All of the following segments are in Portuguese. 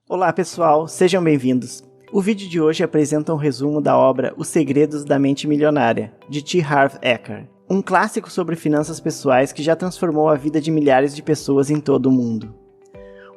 Olá pessoal, sejam bem-vindos. O vídeo de hoje apresenta um resumo da obra Os Segredos da Mente Milionária, de T. Harv Eker, um clássico sobre finanças pessoais que já transformou a vida de milhares de pessoas em todo o mundo.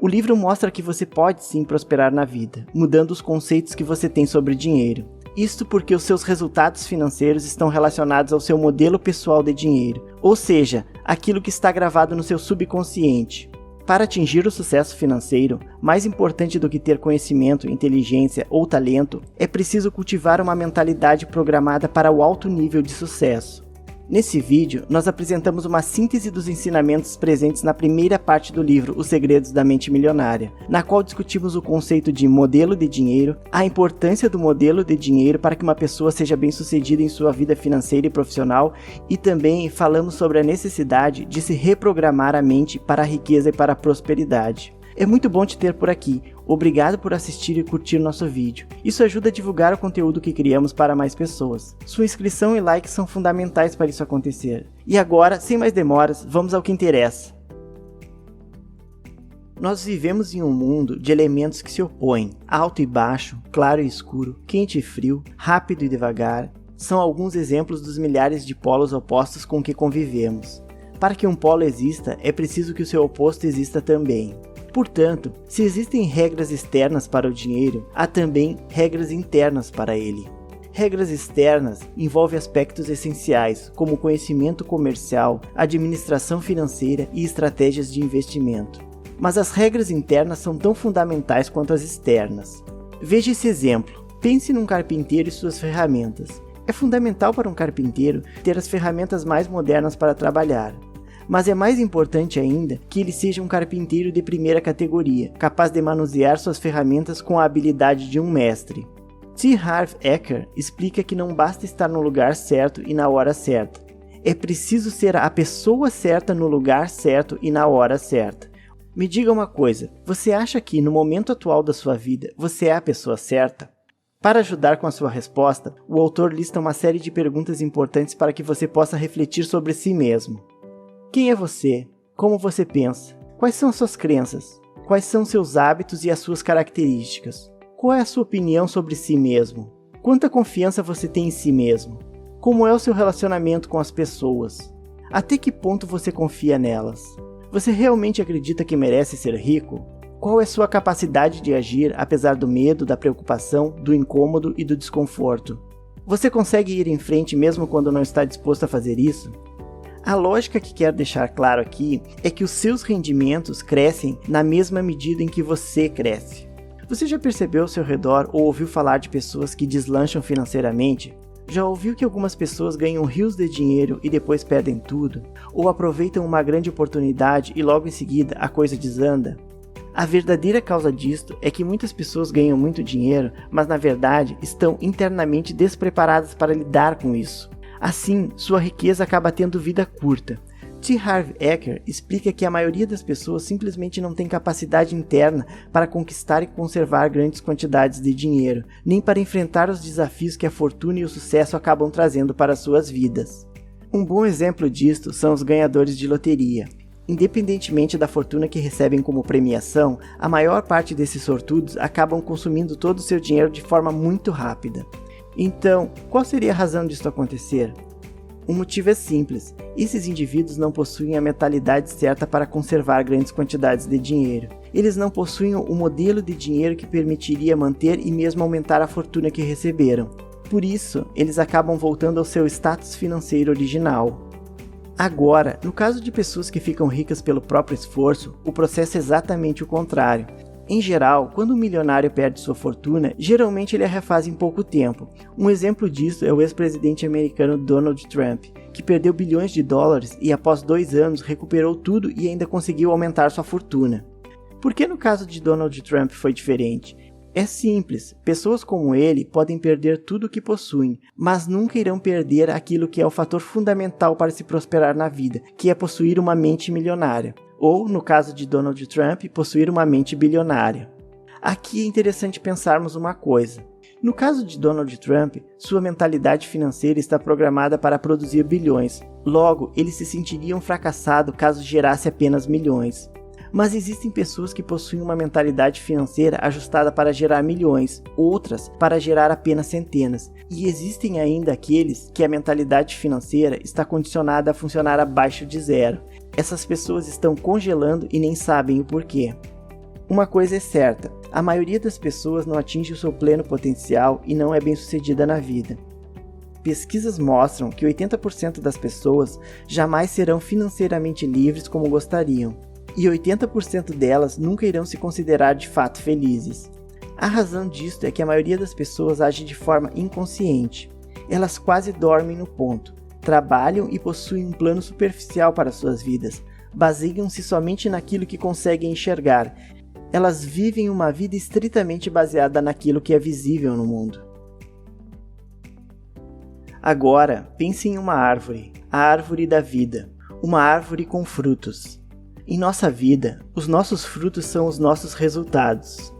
O livro mostra que você pode sim prosperar na vida, mudando os conceitos que você tem sobre dinheiro. Isto porque os seus resultados financeiros estão relacionados ao seu modelo pessoal de dinheiro, ou seja, aquilo que está gravado no seu subconsciente. Para atingir o sucesso financeiro, mais importante do que ter conhecimento, inteligência ou talento, é preciso cultivar uma mentalidade programada para o alto nível de sucesso. Nesse vídeo, nós apresentamos uma síntese dos ensinamentos presentes na primeira parte do livro Os Segredos da Mente Milionária, na qual discutimos o conceito de modelo de dinheiro, a importância do modelo de dinheiro para que uma pessoa seja bem-sucedida em sua vida financeira e profissional, e também falamos sobre a necessidade de se reprogramar a mente para a riqueza e para a prosperidade. É muito bom te ter por aqui. Obrigado por assistir e curtir nosso vídeo. Isso ajuda a divulgar o conteúdo que criamos para mais pessoas. Sua inscrição e like são fundamentais para isso acontecer. E agora, sem mais demoras, vamos ao que interessa. Nós vivemos em um mundo de elementos que se opõem. Alto e baixo, claro e escuro, quente e frio, rápido e devagar. São alguns exemplos dos milhares de polos opostos com que convivemos. Para que um polo exista, é preciso que o seu oposto exista também. Portanto, se existem regras externas para o dinheiro, há também regras internas para ele. Regras externas envolvem aspectos essenciais, como conhecimento comercial, administração financeira e estratégias de investimento. Mas as regras internas são tão fundamentais quanto as externas. Veja esse exemplo. Pense num carpinteiro e suas ferramentas. É fundamental para um carpinteiro ter as ferramentas mais modernas para trabalhar. Mas é mais importante ainda que ele seja um carpinteiro de primeira categoria, capaz de manusear suas ferramentas com a habilidade de um mestre. T. Harv Eker explica que não basta estar no lugar certo e na hora certa. É preciso ser a pessoa certa no lugar certo e na hora certa. Me diga uma coisa, você acha que no momento atual da sua vida você é a pessoa certa? Para ajudar com a sua resposta, o autor lista uma série de perguntas importantes para que você possa refletir sobre si mesmo. Quem é você? Como você pensa? Quais são suas crenças? Quais são seus hábitos e as suas características? Qual é a sua opinião sobre si mesmo? Quanta confiança você tem em si mesmo? Como é o seu relacionamento com as pessoas? Até que ponto você confia nelas? Você realmente acredita que merece ser rico? Qual é sua capacidade de agir apesar do medo, da preocupação, do incômodo e do desconforto? Você consegue ir em frente mesmo quando não está disposto a fazer isso? A lógica que quero deixar claro aqui é que os seus rendimentos crescem na mesma medida em que você cresce. Você já percebeu ao seu redor ou ouviu falar de pessoas que deslancham financeiramente? Já ouviu que algumas pessoas ganham rios de dinheiro e depois perdem tudo? Ou aproveitam uma grande oportunidade e logo em seguida a coisa desanda? A verdadeira causa disto é que muitas pessoas ganham muito dinheiro, mas na verdade estão internamente despreparadas para lidar com isso. Assim, sua riqueza acaba tendo vida curta. T. Harv Eker explica que a maioria das pessoas simplesmente não tem capacidade interna para conquistar e conservar grandes quantidades de dinheiro, nem para enfrentar os desafios que a fortuna e o sucesso acabam trazendo para suas vidas. Um bom exemplo disto são os ganhadores de loteria. Independentemente da fortuna que recebem como premiação, a maior parte desses sortudos acabam consumindo todo o seu dinheiro de forma muito rápida. Então, qual seria a razão disso acontecer? O motivo é simples, esses indivíduos não possuem a mentalidade certa para conservar grandes quantidades de dinheiro. Eles não possuem o modelo de dinheiro que permitiria manter e mesmo aumentar a fortuna que receberam. Por isso, eles acabam voltando ao seu status financeiro original. Agora, no caso de pessoas que ficam ricas pelo próprio esforço, o processo é exatamente o contrário. Em geral, quando um milionário perde sua fortuna, geralmente ele a refaz em pouco tempo. Um exemplo disso é o ex-presidente americano Donald Trump, que perdeu bilhões de dólares e após 2 anos recuperou tudo e ainda conseguiu aumentar sua fortuna. Por que no caso de Donald Trump foi diferente? É simples, pessoas como ele podem perder tudo o que possuem, mas nunca irão perder aquilo que é o fator fundamental para se prosperar na vida, que é possuir uma mente milionária. Ou, no caso de Donald Trump, possuir uma mente bilionária. Aqui é interessante pensarmos uma coisa. No caso de Donald Trump, sua mentalidade financeira está programada para produzir bilhões. Logo, ele se sentiria um fracassado caso gerasse apenas milhões. Mas existem pessoas que possuem uma mentalidade financeira ajustada para gerar milhões, outras para gerar apenas centenas. E existem ainda aqueles que a mentalidade financeira está condicionada a funcionar abaixo de zero. Essas pessoas estão congelando e nem sabem o porquê. Uma coisa é certa, a maioria das pessoas não atinge o seu pleno potencial e não é bem-sucedida na vida. Pesquisas mostram que 80% das pessoas jamais serão financeiramente livres como gostariam, e 80% delas nunca irão se considerar de fato felizes. A razão disto é que a maioria das pessoas age de forma inconsciente. Elas quase dormem no ponto, trabalham e possuem um plano superficial para suas vidas, baseiam-se somente naquilo que conseguem enxergar. Elas vivem uma vida estritamente baseada naquilo que é visível no mundo. Agora, pense em uma árvore, a árvore da vida, uma árvore com frutos. Em nossa vida, os nossos frutos são os nossos resultados.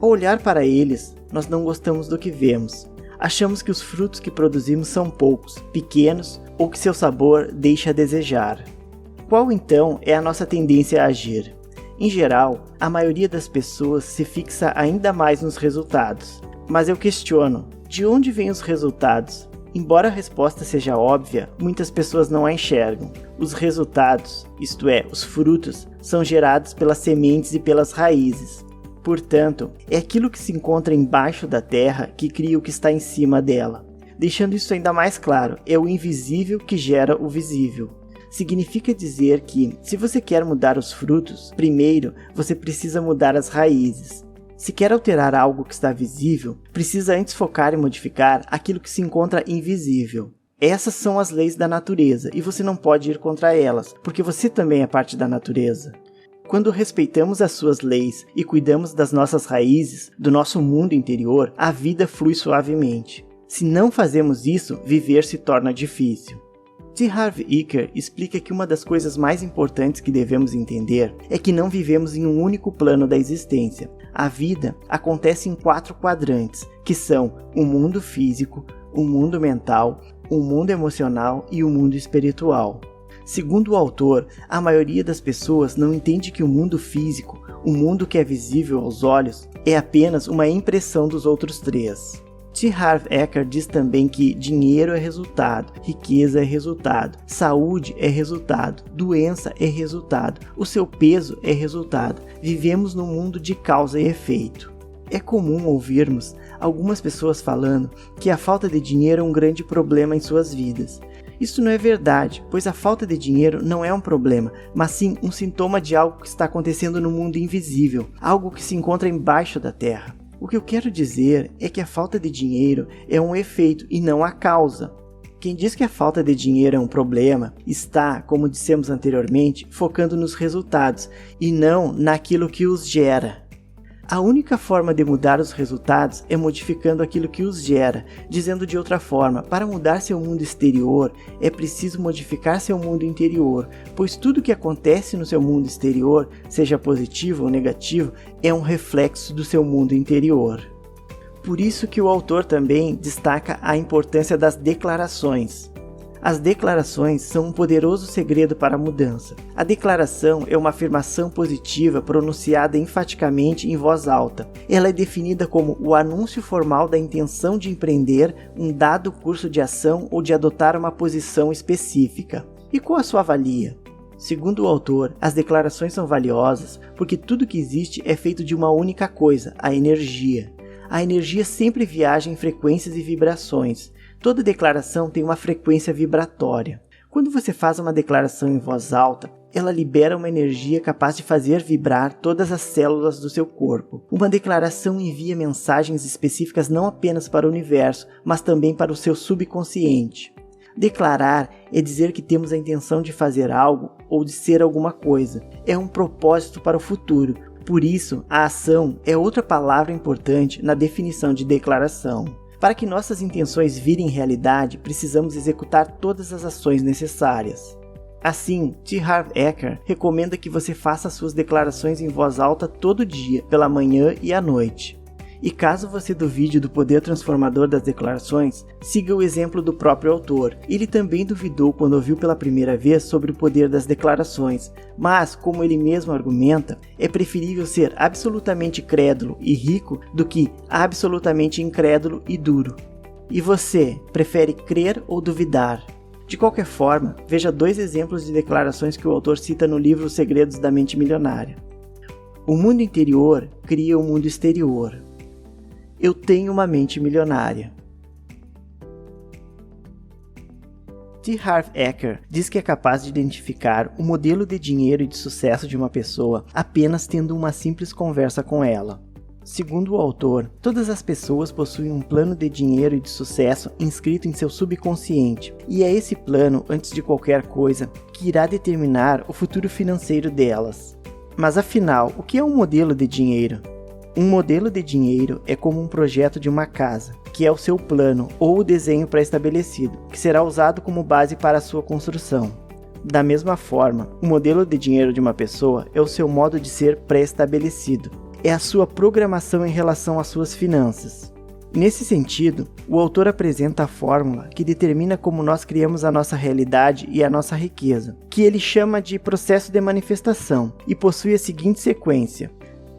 Ao olhar para eles, nós não gostamos do que vemos. Achamos que os frutos que produzimos são poucos, pequenos ou que seu sabor deixa a desejar. Qual então é a nossa tendência a agir? Em geral, a maioria das pessoas se fixa ainda mais nos resultados. Mas eu questiono, de onde vêm os resultados? Embora a resposta seja óbvia, muitas pessoas não a enxergam. Os resultados, isto é, os frutos, são gerados pelas sementes e pelas raízes. Portanto, é aquilo que se encontra embaixo da terra que cria o que está em cima dela. Deixando isso ainda mais claro, é o invisível que gera o visível. Significa dizer que, se você quer mudar os frutos, primeiro você precisa mudar as raízes. Se quer alterar algo que está visível, precisa antes focar e modificar aquilo que se encontra invisível. Essas são as leis da natureza e você não pode ir contra elas, porque você também é parte da natureza. Quando respeitamos as suas leis e cuidamos das nossas raízes, do nosso mundo interior, a vida flui suavemente. Se não fazemos isso, viver se torna difícil. T. Harv Eker explica que uma das coisas mais importantes que devemos entender é que não vivemos em um único plano da existência. A vida acontece em 4 quadrantes, que são o mundo físico, o mundo mental, o mundo emocional e o mundo espiritual. Segundo o autor, a maioria das pessoas não entende que o mundo físico, o mundo que é visível aos olhos, é apenas uma impressão dos outros 3. T. Harv Eker diz também que dinheiro é resultado, riqueza é resultado, saúde é resultado, doença é resultado, o seu peso é resultado. Vivemos num mundo de causa e efeito. É comum ouvirmos algumas pessoas falando que a falta de dinheiro é um grande problema em suas vidas. Isso não é verdade, pois a falta de dinheiro não é um problema, mas sim um sintoma de algo que está acontecendo no mundo invisível, algo que se encontra embaixo da terra. O que eu quero dizer é que a falta de dinheiro é um efeito e não a causa. Quem diz que a falta de dinheiro é um problema está, como dissemos anteriormente, focando nos resultados e não naquilo que os gera. A única forma de mudar os resultados é modificando aquilo que os gera. Dizendo de outra forma, para mudar seu mundo exterior, é preciso modificar seu mundo interior, pois tudo que acontece no seu mundo exterior, seja positivo ou negativo, é um reflexo do seu mundo interior. Por isso que o autor também destaca a importância das declarações. As declarações são um poderoso segredo para a mudança. A declaração é uma afirmação positiva pronunciada enfaticamente em voz alta. Ela é definida como o anúncio formal da intenção de empreender um dado curso de ação ou de adotar uma posição específica. E qual a sua valia? Segundo o autor, as declarações são valiosas porque tudo que existe é feito de uma única coisa, a energia. A energia sempre viaja em frequências e vibrações. Toda declaração tem uma frequência vibratória. Quando você faz uma declaração em voz alta, ela libera uma energia capaz de fazer vibrar todas as células do seu corpo. Uma declaração envia mensagens específicas não apenas para o universo, mas também para o seu subconsciente. Declarar é dizer que temos a intenção de fazer algo ou de ser alguma coisa. É um propósito para o futuro. Por isso, a ação é outra palavra importante na definição de declaração. Para que nossas intenções virem realidade, precisamos executar todas as ações necessárias. Assim, T. Harv Eker recomenda que você faça suas declarações em voz alta todo dia, pela manhã e à noite. E caso você duvide do poder transformador das declarações, siga o exemplo do próprio autor. Ele também duvidou quando ouviu pela primeira vez sobre o poder das declarações, mas, como ele mesmo argumenta, é preferível ser absolutamente crédulo e rico do que absolutamente incrédulo e duro. E você, prefere crer ou duvidar? De qualquer forma, veja 2 exemplos de declarações que o autor cita no livro Os Segredos da Mente Milionária. O mundo interior cria o mundo exterior. Eu tenho uma mente milionária. T. Harv Eker diz que é capaz de identificar o modelo de dinheiro e de sucesso de uma pessoa apenas tendo uma simples conversa com ela. Segundo o autor, todas as pessoas possuem um plano de dinheiro e de sucesso inscrito em seu subconsciente, e é esse plano, antes de qualquer coisa, que irá determinar o futuro financeiro delas. Mas afinal, o que é um modelo de dinheiro? Um modelo de dinheiro é como um projeto de uma casa, que é o seu plano ou o desenho pré-estabelecido, que será usado como base para a sua construção. Da mesma forma, o modelo de dinheiro de uma pessoa é o seu modo de ser pré-estabelecido, é a sua programação em relação às suas finanças. Nesse sentido, o autor apresenta a fórmula que determina como nós criamos a nossa realidade e a nossa riqueza, que ele chama de processo de manifestação, e possui a seguinte sequência: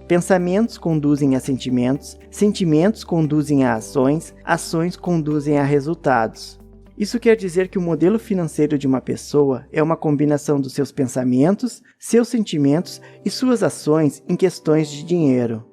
pensamentos conduzem a sentimentos, sentimentos conduzem a ações, ações conduzem a resultados. Isso quer dizer que o modelo financeiro de uma pessoa é uma combinação dos seus pensamentos, seus sentimentos e suas ações em questões de dinheiro.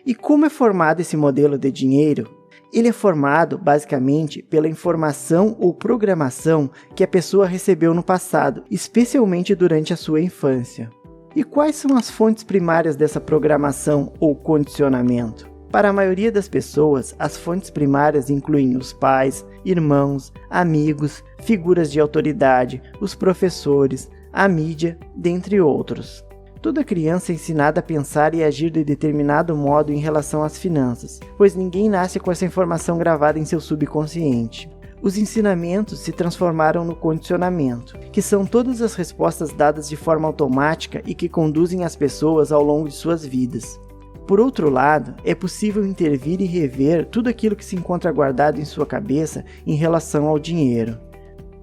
E como é formado esse modelo de dinheiro? Ele é formado, basicamente, pela informação ou programação que a pessoa recebeu no passado, especialmente durante a sua infância. E quais são as fontes primárias dessa programação ou condicionamento? Para a maioria das pessoas, as fontes primárias incluem os pais, irmãos, amigos, figuras de autoridade, os professores, a mídia, dentre outros. Toda criança é ensinada a pensar e agir de determinado modo em relação às finanças, pois ninguém nasce com essa informação gravada em seu subconsciente. Os ensinamentos se transformaram no condicionamento, que são todas as respostas dadas de forma automática e que conduzem as pessoas ao longo de suas vidas. Por outro lado, é possível intervir e rever tudo aquilo que se encontra guardado em sua cabeça em relação ao dinheiro.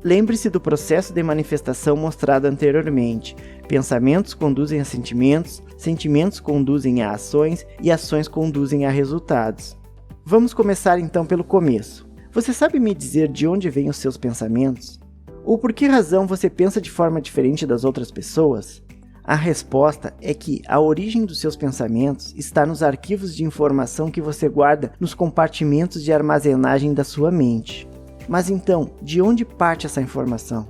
Lembre-se do processo de manifestação mostrado anteriormente. Pensamentos conduzem a sentimentos, sentimentos conduzem a ações e ações conduzem a resultados. Vamos começar então pelo começo. Você sabe me dizer de onde vêm os seus pensamentos? Ou por que razão você pensa de forma diferente das outras pessoas? A resposta é que a origem dos seus pensamentos está nos arquivos de informação que você guarda nos compartimentos de armazenagem da sua mente. Mas então, de onde parte essa informação?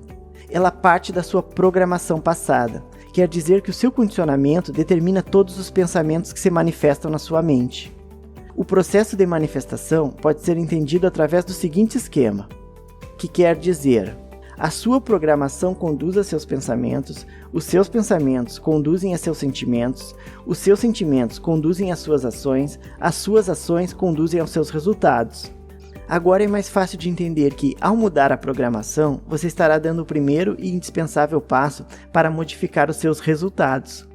Ela parte da sua programação passada. Quer dizer que o seu condicionamento determina todos os pensamentos que se manifestam na sua mente. O processo de manifestação pode ser entendido através do seguinte esquema, que quer dizer: a sua programação conduz a seus pensamentos, os seus pensamentos conduzem a seus sentimentos, os seus sentimentos conduzem às suas ações conduzem aos seus resultados. Agora é mais fácil de entender que, ao mudar a programação, você estará dando o primeiro e indispensável passo para modificar os seus resultados.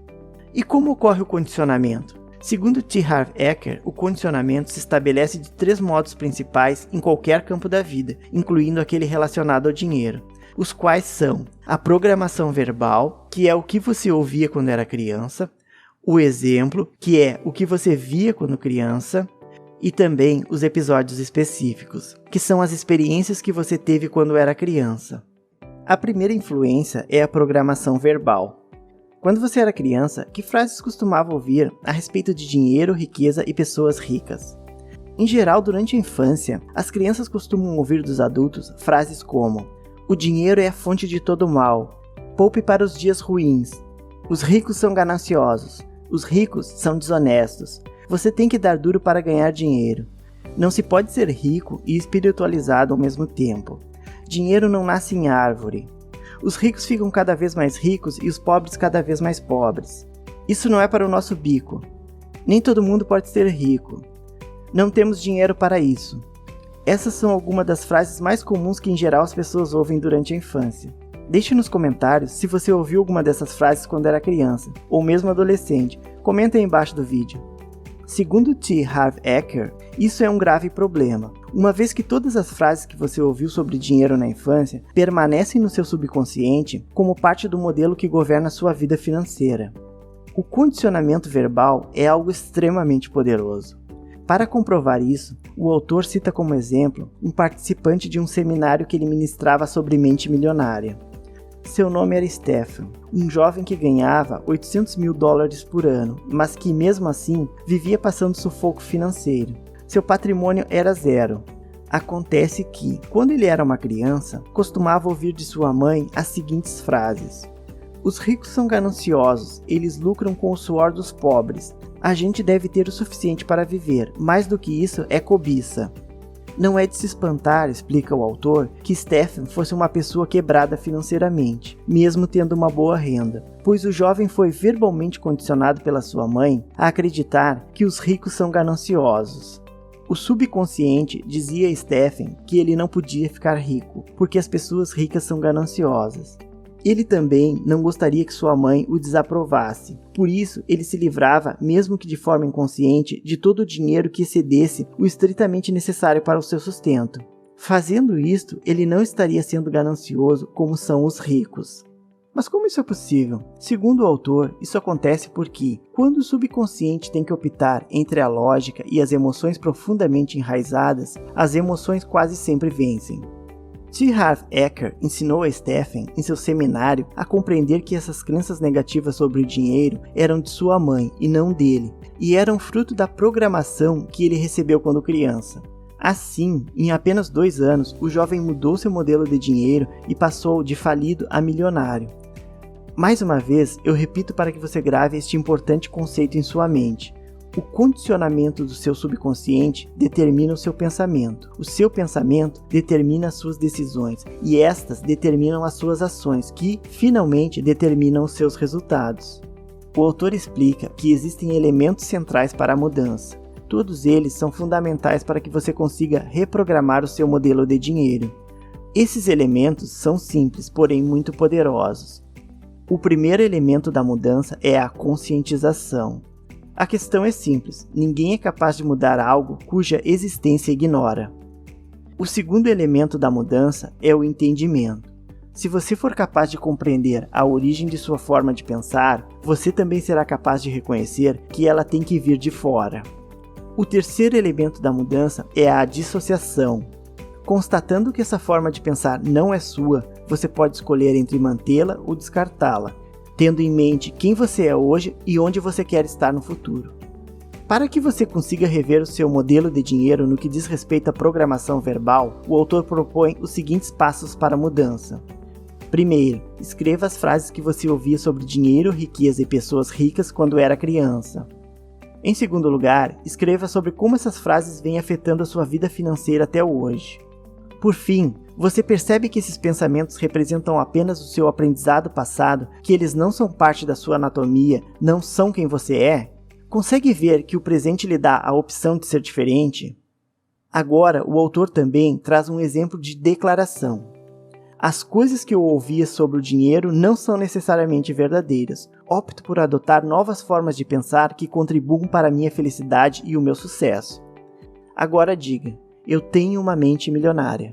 E como ocorre o condicionamento? Segundo T. Harv Eker, o condicionamento se estabelece de 3 modos principais em qualquer campo da vida, incluindo aquele relacionado ao dinheiro, os quais são a programação verbal, que é o que você ouvia quando era criança, o exemplo, que é o que você via quando criança, e também os episódios específicos, que são as experiências que você teve quando era criança. A primeira influência é a programação verbal. Quando você era criança, que frases costumava ouvir a respeito de dinheiro, riqueza e pessoas ricas? Em geral, durante a infância, as crianças costumam ouvir dos adultos frases como: o dinheiro é a fonte de todo mal, poupe para os dias ruins, os ricos são gananciosos, os ricos são desonestos, você tem que dar duro para ganhar dinheiro, não se pode ser rico e espiritualizado ao mesmo tempo, dinheiro não nasce em árvore. Os ricos ficam cada vez mais ricos e os pobres cada vez mais pobres. Isso não é para o nosso bico. Nem todo mundo pode ser rico. Não temos dinheiro para isso. Essas são algumas das frases mais comuns que em geral as pessoas ouvem durante a infância. Deixe nos comentários se você ouviu alguma dessas frases quando era criança, ou mesmo adolescente. Comenta aí embaixo do vídeo. Segundo T. Harv Eker, isso é um grave problema, uma vez que todas as frases que você ouviu sobre dinheiro na infância permanecem no seu subconsciente como parte do modelo que governa sua vida financeira. O condicionamento verbal é algo extremamente poderoso. Para comprovar isso, o autor cita como exemplo um participante de um seminário que ele ministrava sobre mente milionária. Seu nome era Stephen, um jovem que ganhava $800 mil por ano, mas que mesmo assim vivia passando sufoco financeiro. Seu patrimônio era zero. Acontece que, quando ele era uma criança, costumava ouvir de sua mãe as seguintes frases: "Os ricos são gananciosos, eles lucram com o suor dos pobres. A gente deve ter o suficiente para viver, mais do que isso é cobiça." Não é de se espantar, explica o autor, que Stephen fosse uma pessoa quebrada financeiramente, mesmo tendo uma boa renda, pois o jovem foi verbalmente condicionado pela sua mãe a acreditar que os ricos são gananciosos. O subconsciente dizia a Stephen que ele não podia ficar rico, porque as pessoas ricas são gananciosas. Ele também não gostaria que sua mãe o desaprovasse, por isso ele se livrava, mesmo que de forma inconsciente, de todo o dinheiro que excedesse o estritamente necessário para o seu sustento. Fazendo isto, ele não estaria sendo ganancioso como são os ricos. Mas como isso é possível? Segundo o autor, isso acontece porque, quando o subconsciente tem que optar entre a lógica e as emoções profundamente enraizadas, as emoções quase sempre vencem. T. Harv Eker ensinou a Stephen, em seu seminário, a compreender que essas crenças negativas sobre o dinheiro eram de sua mãe e não dele, e eram fruto da programação que ele recebeu quando criança. Assim, em apenas 2 anos, o jovem mudou seu modelo de dinheiro e passou de falido a milionário. Mais uma vez, eu repito para que você grave este importante conceito em sua mente. O condicionamento do seu subconsciente determina o seu pensamento. O seu pensamento determina as suas decisões e estas determinam as suas ações, que, finalmente, determinam os seus resultados. O autor explica que existem elementos centrais para a mudança. Todos eles são fundamentais para que você consiga reprogramar o seu modelo de dinheiro. Esses elementos são simples, porém muito poderosos. O primeiro elemento da mudança é a conscientização. A questão é simples, ninguém é capaz de mudar algo cuja existência ignora. O segundo elemento da mudança é o entendimento. Se você for capaz de compreender a origem de sua forma de pensar, você também será capaz de reconhecer que ela tem que vir de fora. O terceiro elemento da mudança é a dissociação. Constatando que essa forma de pensar não é sua, você pode escolher entre mantê-la ou descartá-la, tendo em mente quem você é hoje e onde você quer estar no futuro. Para que você consiga rever o seu modelo de dinheiro no que diz respeito à programação verbal, o autor propõe os seguintes passos para a mudança. Primeiro, escreva as frases que você ouvia sobre dinheiro, riqueza e pessoas ricas quando era criança. Em segundo lugar, escreva sobre como essas frases vêm afetando a sua vida financeira até hoje. Por fim, você percebe que esses pensamentos representam apenas o seu aprendizado passado, que eles não são parte da sua anatomia, não são quem você é? Consegue ver que o presente lhe dá a opção de ser diferente? Agora, o autor também traz um exemplo de declaração. As coisas que eu ouvia sobre o dinheiro não são necessariamente verdadeiras. Opto por adotar novas formas de pensar que contribuam para a minha felicidade e o meu sucesso. Agora diga, eu tenho uma mente milionária.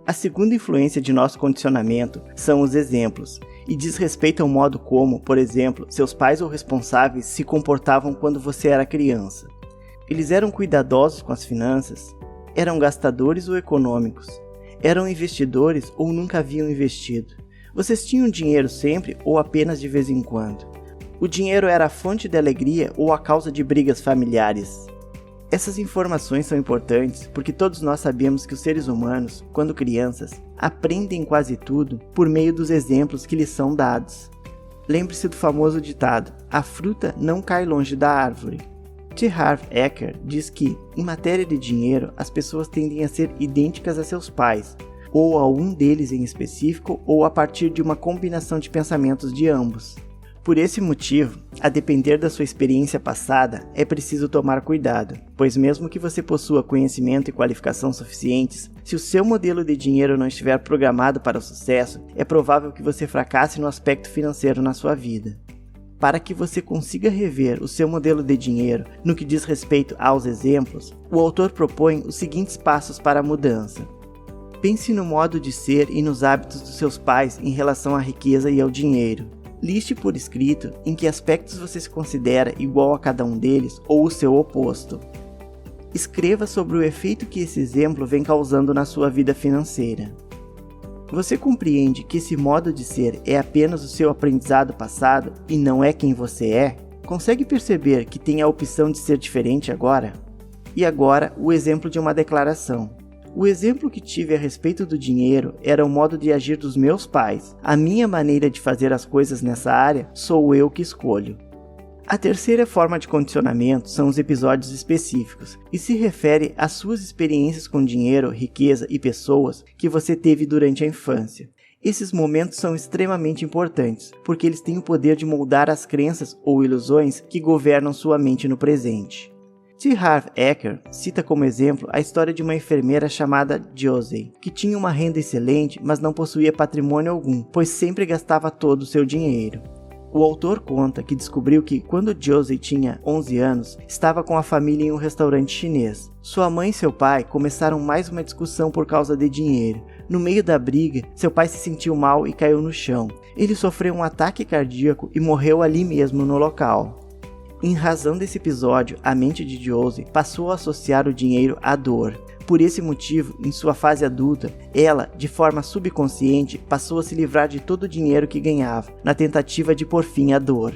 A segunda influência de nosso condicionamento são os exemplos, e diz respeito ao modo como, por exemplo, seus pais ou responsáveis se comportavam quando você era criança. Eles eram cuidadosos com as finanças? Eram gastadores ou econômicos? Eram investidores ou nunca haviam investido? Vocês tinham dinheiro sempre ou apenas de vez em quando? O dinheiro era a fonte de alegria ou a causa de brigas familiares? Essas informações são importantes porque todos nós sabemos que os seres humanos, quando crianças, aprendem quase tudo por meio dos exemplos que lhes são dados. Lembre-se do famoso ditado, a fruta não cai longe da árvore. T. Harv Eker diz que, em matéria de dinheiro, as pessoas tendem a ser idênticas a seus pais, ou a um deles em específico, ou a partir de uma combinação de pensamentos de ambos. Por esse motivo, a depender da sua experiência passada, é preciso tomar cuidado, pois mesmo que você possua conhecimento e qualificação suficientes, se o seu modelo de dinheiro não estiver programado para o sucesso, é provável que você fracasse no aspecto financeiro na sua vida. Para que você consiga rever o seu modelo de dinheiro no que diz respeito aos exemplos, o autor propõe os seguintes passos para a mudança. Pense no modo de ser e nos hábitos dos seus pais em relação à riqueza e ao dinheiro. Liste por escrito em que aspectos você se considera igual a cada um deles ou o seu oposto. Escreva sobre o efeito que esse exemplo vem causando na sua vida financeira. Você compreende que esse modo de ser é apenas o seu aprendizado passado e não é quem você é? Consegue perceber que tem a opção de ser diferente agora? E agora, o exemplo de uma declaração. O exemplo que tive a respeito do dinheiro era o modo de agir dos meus pais. A minha maneira de fazer as coisas nessa área sou eu que escolho. A terceira forma de condicionamento são os episódios específicos e se refere às suas experiências com dinheiro, riqueza e pessoas que você teve durante a infância. Esses momentos são extremamente importantes, porque eles têm o poder de moldar as crenças ou ilusões que governam sua mente no presente. T. Harv Eker cita como exemplo a história de uma enfermeira chamada Josie, que tinha uma renda excelente, mas não possuía patrimônio algum, pois sempre gastava todo o seu dinheiro. O autor conta que descobriu que, quando Josie tinha 11 anos, estava com a família em um restaurante chinês. Sua mãe e seu pai começaram mais uma discussão por causa de dinheiro. No meio da briga, seu pai se sentiu mal e caiu no chão. Ele sofreu um ataque cardíaco e morreu ali mesmo no local. Em razão desse episódio, a mente de Josie passou a associar o dinheiro à dor. Por esse motivo, em sua fase adulta, ela, de forma subconsciente, passou a se livrar de todo o dinheiro que ganhava, na tentativa de pôr fim à dor.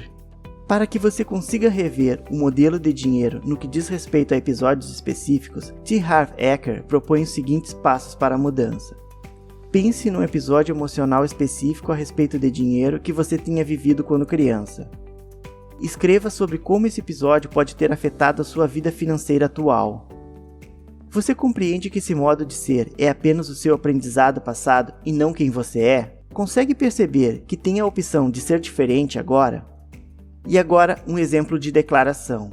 Para que você consiga rever o modelo de dinheiro no que diz respeito a episódios específicos, T. Harv Eker propõe os seguintes passos para a mudança. Pense num episódio emocional específico a respeito de dinheiro que você tenha vivido quando criança. Escreva sobre como esse episódio pode ter afetado a sua vida financeira atual. Você compreende que esse modo de ser é apenas o seu aprendizado passado e não quem você é? Consegue perceber que tem a opção de ser diferente agora? E agora, um exemplo de declaração.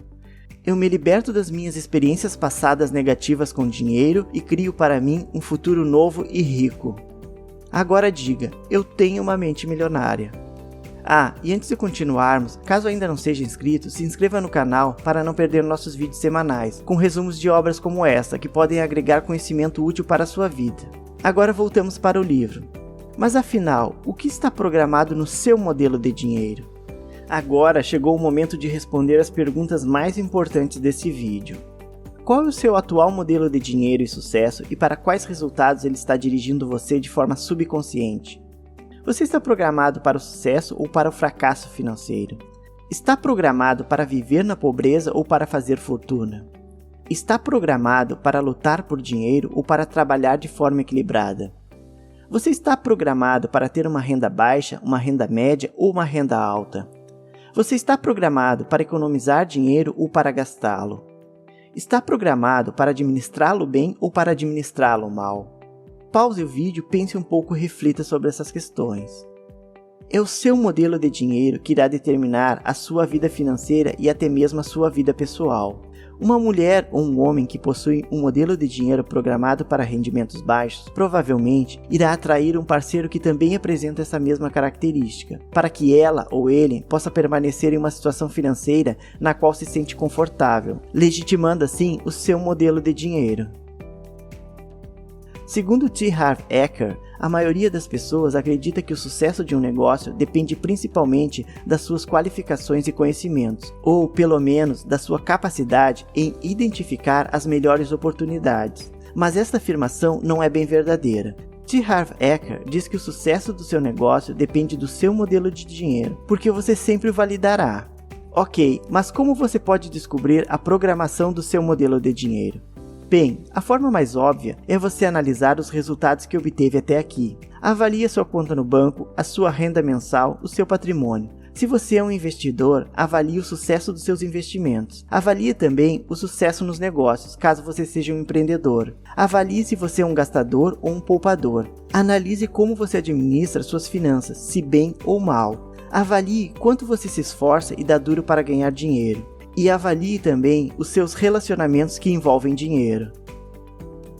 Eu me liberto das minhas experiências passadas negativas com dinheiro e crio para mim um futuro novo e rico. Agora diga, eu tenho uma mente milionária. E antes de continuarmos, caso ainda não seja inscrito, se inscreva no canal para não perder nossos vídeos semanais, com resumos de obras como essa, que podem agregar conhecimento útil para a sua vida. Agora voltamos para o livro. Mas afinal, o que está programado no seu modelo de dinheiro? Agora chegou o momento de responder as perguntas mais importantes desse vídeo. Qual é o seu atual modelo de dinheiro e sucesso e para quais resultados ele está dirigindo você de forma subconsciente? Você está programado para o sucesso ou para o fracasso financeiro? Está programado para viver na pobreza ou para fazer fortuna? Está programado para lutar por dinheiro ou para trabalhar de forma equilibrada? Você está programado para ter uma renda baixa, uma renda média ou uma renda alta? Você está programado para economizar dinheiro ou para gastá-lo? Está programado para administrá-lo bem ou para administrá-lo mal? Pause o vídeo, pense um pouco e reflita sobre essas questões. É o seu modelo de dinheiro que irá determinar a sua vida financeira e até mesmo a sua vida pessoal. Uma mulher ou um homem que possui um modelo de dinheiro programado para rendimentos baixos, provavelmente irá atrair um parceiro que também apresenta essa mesma característica, para que ela ou ele possa permanecer em uma situação financeira na qual se sente confortável, legitimando assim o seu modelo de dinheiro. Segundo T. Harv Eker, a maioria das pessoas acredita que o sucesso de um negócio depende principalmente das suas qualificações e conhecimentos, ou pelo menos da sua capacidade em identificar as melhores oportunidades. Mas esta afirmação não é bem verdadeira. T. Harv Eker diz que o sucesso do seu negócio depende do seu modelo de dinheiro, porque você sempre o validará. Ok, mas como você pode descobrir a programação do seu modelo de dinheiro? Bem, a forma mais óbvia é você analisar os resultados que obteve até aqui. Avalie a sua conta no banco, a sua renda mensal, o seu patrimônio. Se você é um investidor, avalie o sucesso dos seus investimentos. Avalie também o sucesso nos negócios, caso você seja um empreendedor. Avalie se você é um gastador ou um poupador. Analise como você administra suas finanças, se bem ou mal. Avalie quanto você se esforça e dá duro para ganhar dinheiro. E avalie também os seus relacionamentos que envolvem dinheiro.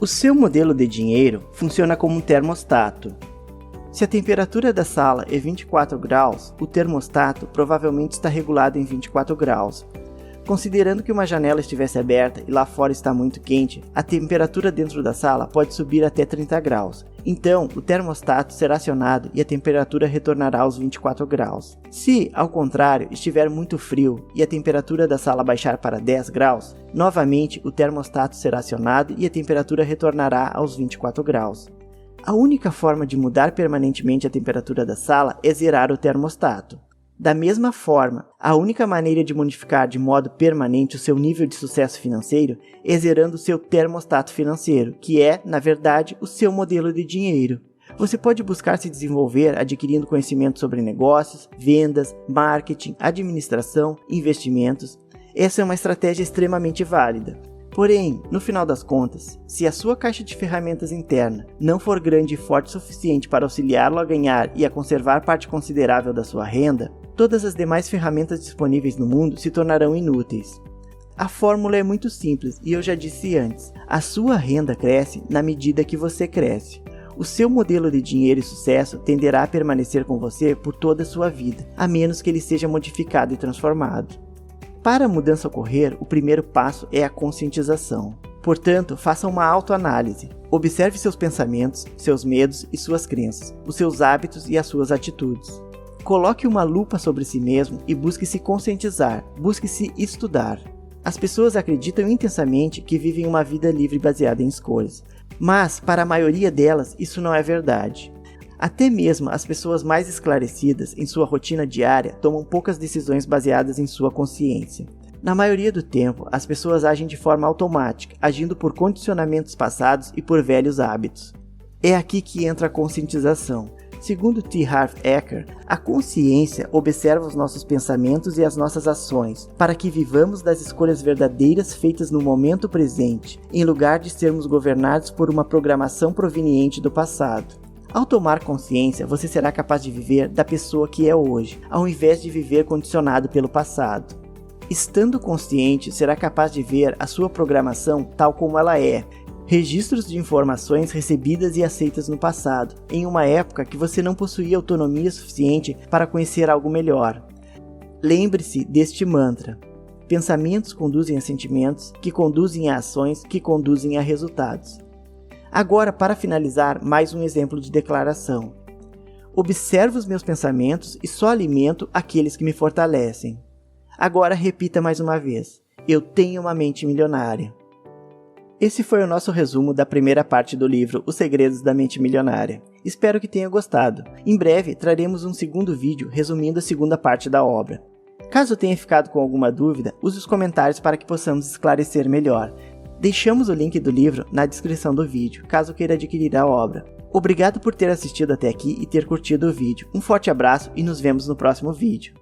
O seu modelo de dinheiro funciona como um termostato. Se a temperatura da sala é 24 graus, o termostato provavelmente está regulado em 24 graus. Considerando que uma janela estivesse aberta e lá fora está muito quente, a temperatura dentro da sala pode subir até 30 graus. Então, o termostato será acionado e a temperatura retornará aos 24 graus. Se, ao contrário, estiver muito frio e a temperatura da sala baixar para 10 graus, novamente o termostato será acionado e a temperatura retornará aos 24 graus. A única forma de mudar permanentemente a temperatura da sala é zerar o termostato. Da mesma forma, a única maneira de modificar de modo permanente o seu nível de sucesso financeiro é zerando o seu termostato financeiro, que é, na verdade, o seu modelo de dinheiro. Você pode buscar se desenvolver adquirindo conhecimento sobre negócios, vendas, marketing, administração, investimentos. Essa é uma estratégia extremamente válida. Porém, no final das contas, se a sua caixa de ferramentas interna não for grande e forte o suficiente para auxiliá-lo a ganhar e a conservar parte considerável da sua renda, todas as demais ferramentas disponíveis no mundo se tornarão inúteis. A fórmula é muito simples e eu já disse antes, a sua renda cresce na medida que você cresce. O seu modelo de dinheiro e sucesso tenderá a permanecer com você por toda a sua vida, a menos que ele seja modificado e transformado. Para a mudança ocorrer, o primeiro passo é a conscientização. Portanto, faça uma autoanálise. Observe seus pensamentos, seus medos e suas crenças, os seus hábitos e as suas atitudes. Coloque uma lupa sobre si mesmo e busque se conscientizar, busque se estudar. As pessoas acreditam intensamente que vivem uma vida livre baseada em escolhas, mas para a maioria delas isso não é verdade. Até mesmo as pessoas mais esclarecidas em sua rotina diária tomam poucas decisões baseadas em sua consciência. Na maioria do tempo, as pessoas agem de forma automática, agindo por condicionamentos passados e por velhos hábitos. É aqui que entra a conscientização. Segundo T. Harv Eker, a consciência observa os nossos pensamentos e as nossas ações, para que vivamos das escolhas verdadeiras feitas no momento presente, em lugar de sermos governados por uma programação proveniente do passado. Ao tomar consciência, você será capaz de viver da pessoa que é hoje, ao invés de viver condicionado pelo passado. Estando consciente, será capaz de ver a sua programação tal como ela é, registros de informações recebidas e aceitas no passado, em uma época que você não possuía autonomia suficiente para conhecer algo melhor. Lembre-se deste mantra: pensamentos conduzem a sentimentos, que conduzem a ações, que conduzem a resultados. Agora, para finalizar, mais um exemplo de declaração. Observo os meus pensamentos e só alimento aqueles que me fortalecem. Agora repita mais uma vez. Eu tenho uma mente milionária. Esse foi o nosso resumo da primeira parte do livro Os Segredos da Mente Milionária. Espero que tenha gostado. Em breve traremos um segundo vídeo resumindo a segunda parte da obra. Caso tenha ficado com alguma dúvida, use os comentários para que possamos esclarecer melhor. Deixamos o link do livro na descrição do vídeo, caso queira adquirir a obra. Obrigado por ter assistido até aqui e ter curtido o vídeo. Um forte abraço e nos vemos no próximo vídeo.